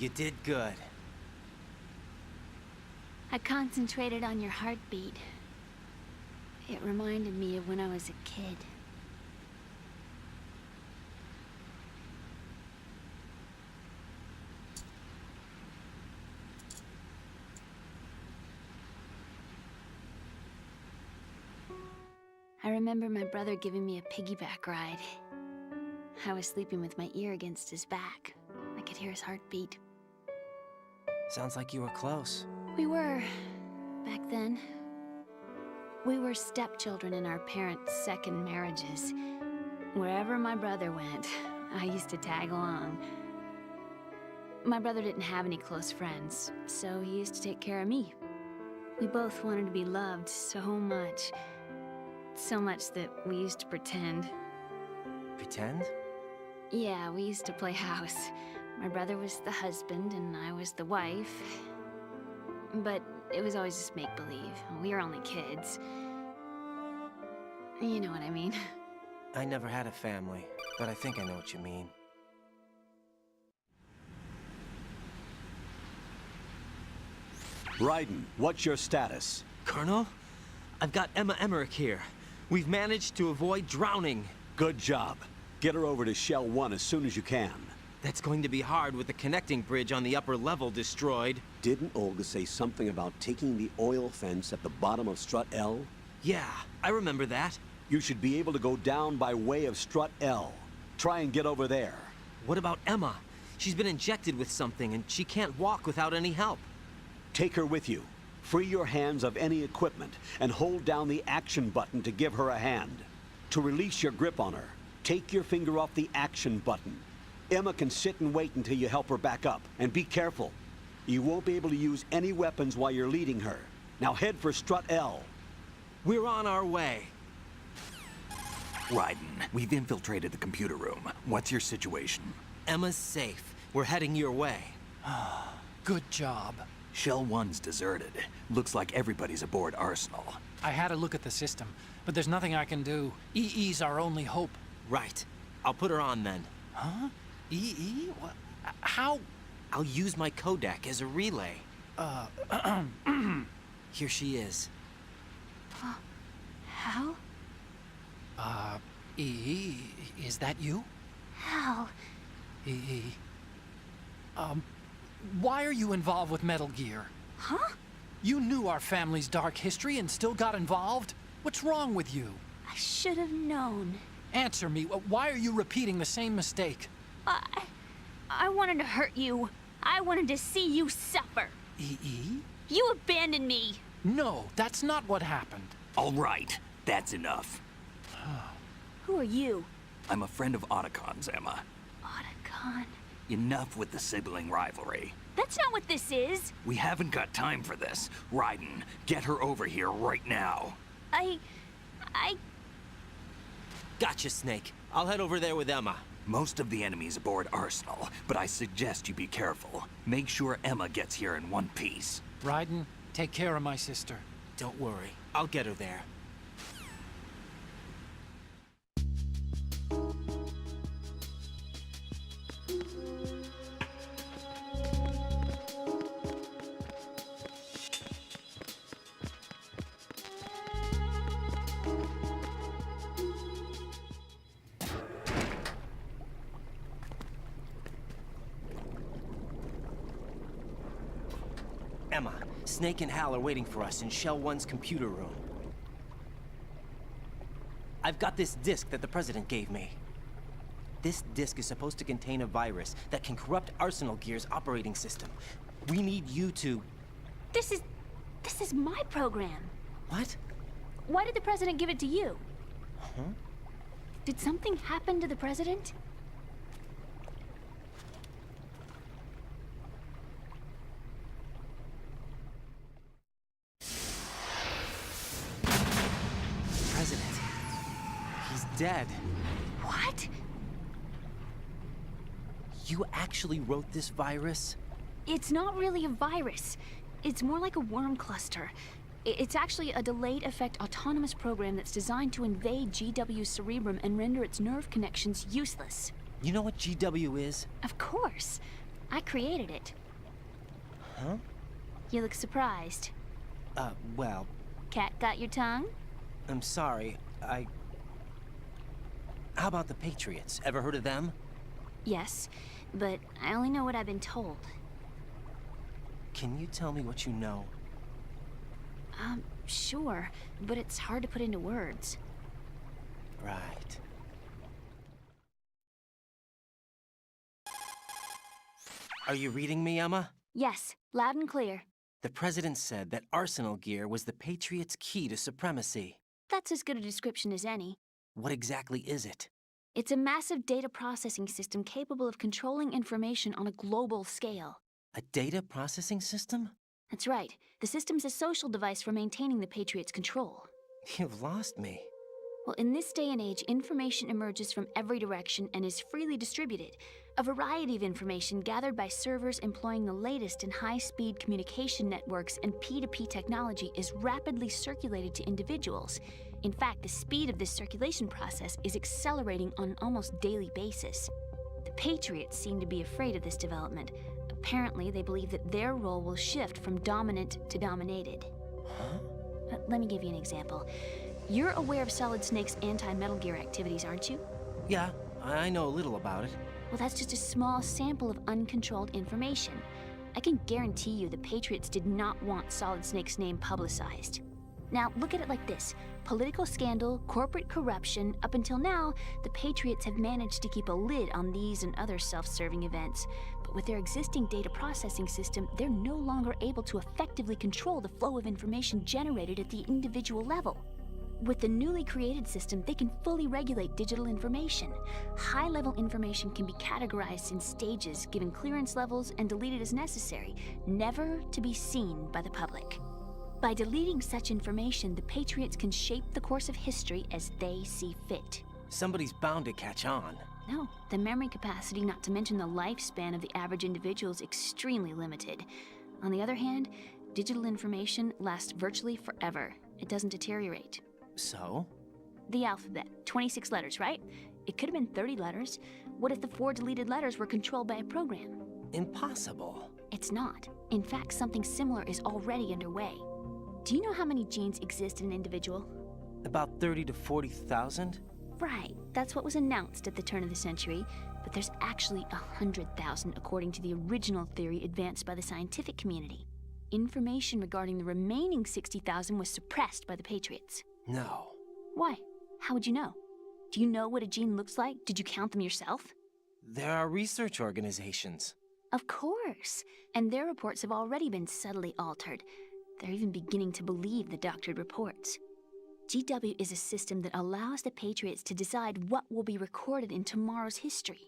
You did good. I concentrated on your heartbeat. It reminded me of when I was a kid. I remember my brother giving me a piggyback ride. I was sleeping with my ear against his back. I could hear his heartbeat. Sounds like you were close. We were, back then. We were stepchildren in our parents' second marriages. Wherever my brother went, I used to tag along. My brother didn't have any close friends, so he used to take care of me. We both wanted to be loved so much. So much that we used to pretend. Pretend? Yeah, we used to play house. My brother was the husband and I was the wife. But it was always just make-believe. We were only kids. You know what I mean. I never had a family, but I think I know what you mean. Raiden, what's your status? Colonel? I've got Emma Emmerich here. We've managed to avoid drowning. Good job. Get her over to Shell 1 as soon as you can. That's going to be hard with the connecting bridge on the upper level destroyed. Didn't Olga say something about taking the oil fence at the bottom of Strut L? Yeah, I remember that. You should be able to go down by way of Strut L. Try and get over there. What about Emma? She's been injected with something and she can't walk without any help. Take her with you. Free your hands of any equipment and hold down the action button to give her a hand. To release your grip on her, take your finger off the action button. Emma can sit and wait until you help her back up. And be careful. You won't be able to use any weapons while you're leading her. Now head for Strut L. We're on our way. Raiden, we've infiltrated the computer room. What's your situation? Emma's safe. We're heading your way. Good job. Shell 1's deserted. Looks like everybody's aboard Arsenal. I had a look at the system, but there's nothing I can do. EE's our only hope. Right. I'll put her on then. Huh? EE? What? How? I'll use my Kodak as a relay. Here she is. Hal? EE, is that you? Hal? EE. Why are you involved with Metal Gear? Huh? You knew our family's dark history and still got involved? What's wrong with you? I should have known. Answer me. Why are you repeating the same mistake? I wanted to hurt you. I wanted to see you suffer. EE? You abandoned me. No, that's not what happened. All right, that's enough. Who are you? I'm a friend of Otacon's, Emma. Otacon? Enough with the sibling rivalry. That's not what this is. We haven't got time for this. Raiden, get her over here right now. I... Gotcha, Snake. I'll head over there with Emma. Most of the enemy's aboard Arsenal, but I suggest you be careful. Make sure Emma gets here in one piece. Raiden, take care of my sister. Don't worry. I'll get her there. Emma, Snake and Hal are waiting for us in Shell 1's computer room. I've got this disk that the President gave me. This disk is supposed to contain a virus that can corrupt Arsenal Gear's operating system. We need you to... This is my program. What? Why did the President give it to you? Huh? Did something happen to the President? President. He's dead. What? You actually wrote this virus? It's not really a virus. It's more like a worm cluster. It's actually a delayed effect autonomous program that's designed to invade GW's cerebrum and render its nerve connections useless. You know what GW is? Of course. I created it. Huh? You look surprised. Well, Cat got your tongue? I'm sorry, How about the Patriots? Ever heard of them? Yes, but I only know what I've been told. Can you tell me what you know? Sure, but it's hard to put into words. Right. Are you reading me, Emma? Yes, loud and clear. The President said that Arsenal gear was the Patriots' key to supremacy. That's as good a description as any. What exactly is it? It's a massive data processing system capable of controlling information on a global scale. A data processing system? That's right. The system's a social device for maintaining the Patriots' control. You've lost me. Well, in this day and age, information emerges from every direction and is freely distributed. A variety of information gathered by servers employing the latest in high-speed communication networks and P2P technology is rapidly circulated to individuals. In fact, the speed of this circulation process is accelerating on an almost daily basis. The Patriots seem to be afraid of this development. Apparently, they believe that their role will shift from dominant to dominated. Huh? Let me give you an example. You're aware of Solid Snake's anti-Metal Gear activities, aren't you? Yeah, I know a little about it. Well, that's just a small sample of uncontrolled information. I can guarantee you the Patriots did not want Solid Snake's name publicized. Now, look at it like this. Political scandal, corporate corruption, up until now, the Patriots have managed to keep a lid on these and other self-serving events. But with their existing data processing system, they're no longer able to effectively control the flow of information generated at the individual level. With the newly created system, they can fully regulate digital information. High-level information can be categorized in stages, given clearance levels, and deleted as necessary, never to be seen by the public. By deleting such information, the Patriots can shape the course of history as they see fit. Somebody's bound to catch on. No, the memory capacity, not to mention the lifespan of the average individual, is extremely limited. On the other hand, digital information lasts virtually forever. It doesn't deteriorate. So? The alphabet, 26 letters, right? It could have been 30 letters. What if the 4 deleted letters were controlled by a program? Impossible. It's not. In fact, something similar is already underway. Do you know how many genes exist in an individual? About 30 to 40,000? Right, that's what was announced at the turn of the century, but there's actually 100,000 according to the original theory advanced by the scientific community. Information regarding the remaining 60,000 was suppressed by the Patriots. No. Why? How would you know? Do you know what a gene looks like? Did you count them yourself? There are research organizations. Of course, and their reports have already been subtly altered. They're even beginning to believe the doctored reports. GW is a system that allows the Patriots to decide what will be recorded in tomorrow's history.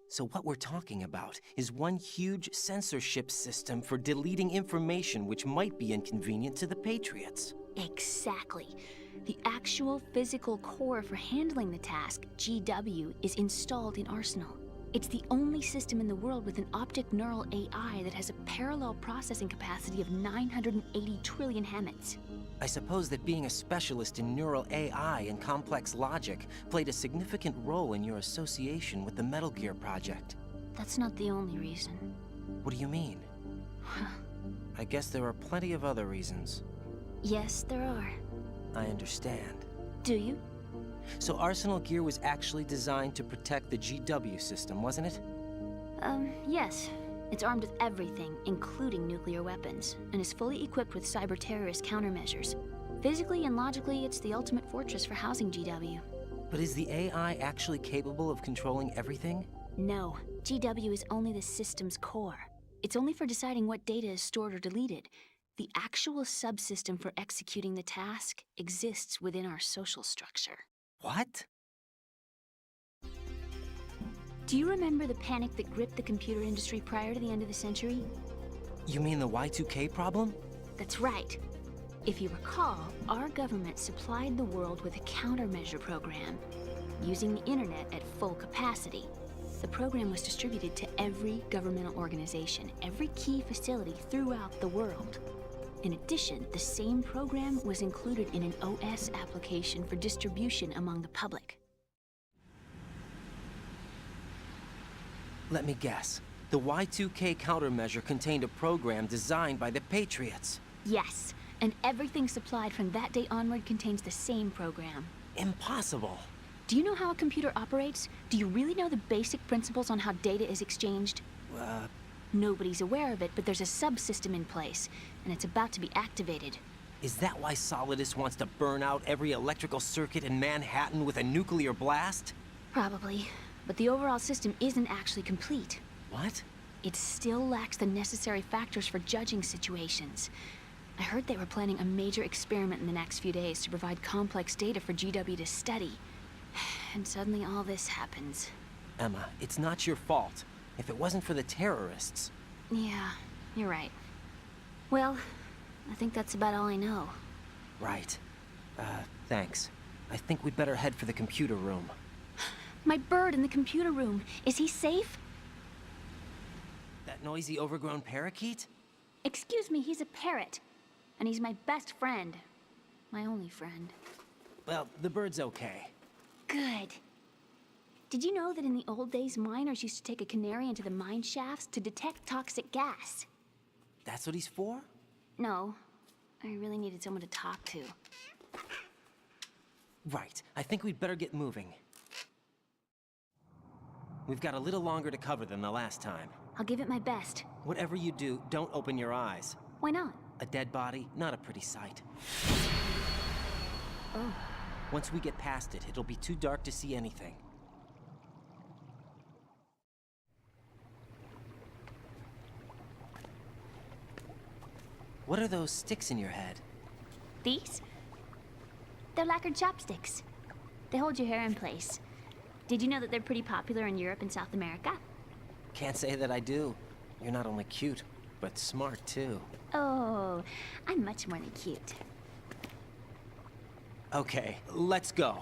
So what we're talking about is one huge censorship system for deleting information which might be inconvenient to the Patriots. Exactly. The actual physical core for handling the task, GW, is installed in Arsenal. It's the only system in the world with an optic neural AI that has a parallel processing capacity of 980 trillion Hammets. I suppose that being a specialist in neural AI and complex logic played a significant role in your association with the Metal Gear project. That's not the only reason. What do you mean? I guess there are plenty of other reasons. Yes, there are. I understand. Do you? So Arsenal gear was actually designed to protect the GW system, wasn't it? Yes. It's armed with everything, including nuclear weapons, and is fully equipped with cyber-terrorist countermeasures. Physically and logically, it's the ultimate fortress for housing GW. But is the AI actually capable of controlling everything? No. GW is only the system's core. It's only for deciding what data is stored or deleted. The actual subsystem for executing the task exists within our social structure. What? Do you remember the panic that gripped the computer industry prior to the end of the century? You mean the Y2K problem? That's right. If you recall, our government supplied the world with a countermeasure program, using the internet at full capacity. The program was distributed to every governmental organization, every key facility throughout the world. In addition, the same program was included in an OS application for distribution among the public. Let me guess. The Y2K countermeasure contained a program designed by the Patriots. Yes, and everything supplied from that day onward contains the same program. Impossible. Do you know how a computer operates? Do you really know the basic principles on how data is exchanged? Nobody's aware of it, but there's a subsystem in place, and it's about to be activated. Is that why Solidus wants to burn out every electrical circuit in Manhattan with a nuclear blast? Probably, but the overall system isn't actually complete. What? It still lacks the necessary factors for judging situations. I heard they were planning a major experiment in the next few days to provide complex data for GW to study. And suddenly all this happens. Emma, it's not your fault. If it wasn't for the terrorists... Yeah, you're right. Well, I think that's about all I know. Right. Thanks. I think we'd better head for the computer room. My bird in the computer room. Is he safe? That noisy, overgrown parakeet? Excuse me, he's a parrot. And he's my best friend. My only friend. Well, the bird's okay. Good. Did you know that in the old days, miners used to take a canary into the mine shafts to detect toxic gas? That's what he's for? No. I really needed someone to talk to. Right. I think we'd better get moving. We've got a little longer to cover than the last time. I'll give it my best. Whatever you do, don't open your eyes. Why not? A dead body, not a pretty sight. Oh. Once we get past it, it'll be too dark to see anything. What are those sticks in your head? These? They're lacquered chopsticks. They hold your hair in place. Did you know that they're pretty popular in Europe and South America? Can't say that I do. You're not only cute, but smart too. Oh, I'm much more than cute. Okay, let's go.